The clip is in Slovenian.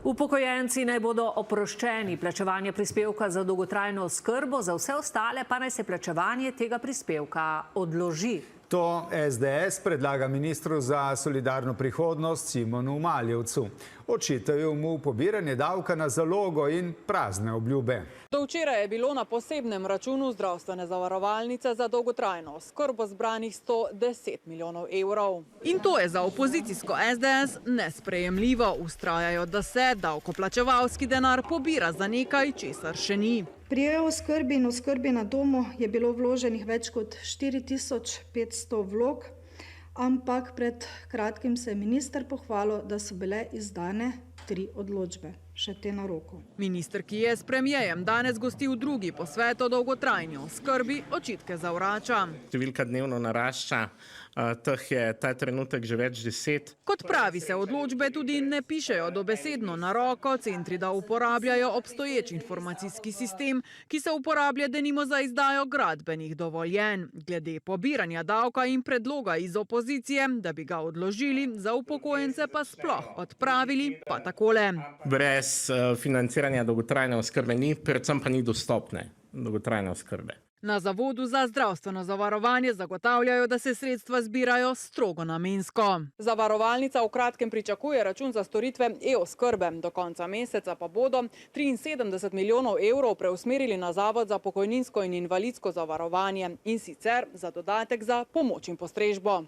Upokojenci naj bodo oproščeni plačevanja prispevka za dolgotrajno oskrbo, za vse ostale pa naj se plačevanje tega prispevka odloži. To SDS predlaga ministru za solidarno prihodnost Simonu Maljevcu. Očitajo mu pobiranje davka na zalogo in prazne obljube. Do včeraj je bilo na posebnem računu zdravstvene zavarovalnice za dolgotrajno oskrbo zbranih 110 milijonov evrov. In to je za opozicijsko SDS nesprejemljivo. Vztrajajo, da se davkoplačevalski denar pobira za nekaj, česar še ni. Pri e-oskrbi in oskrbi na domu je bilo vloženih več kot 4500 vlog, ampak pred kratkim se je minister pohvalil, da so bile izdane 3 odločbe, še te na roko. Minister, ki je s premijejem danes gostil drugi posvet o dolgotrajni oskrbi, očitke zavrača. Številka dnevno narašča, teh je ta trenutek že več 10. Kot pravi, se odločbe tudi ne pišejo dobesedno na roko, centri da uporabljajo obstoječ informacijski sistem, ki se uporablja denimo za izdajo gradbenih dovoljenj. Glede pobiranja davka in predloga iz opozicije, da bi ga odložili, za upokojence pa sploh odpravili, pa takole. Brez financiranja dolgotrajne oskrbe ni, predvsem pa ni dostopne dolgotrajne oskrbe. Na Zavodu za zdravstveno zavarovanje zagotavljajo, da se sredstva zbirajo strogo namensko. Zavarovalnica v kratkem pričakuje račun za storitve e-oskrbe. Do konca meseca pa bodo 73 milijonov evrov preusmerili na Zavod za pokojninsko in invalidsko zavarovanje, in sicer za dodatek za pomoč in postrežbo.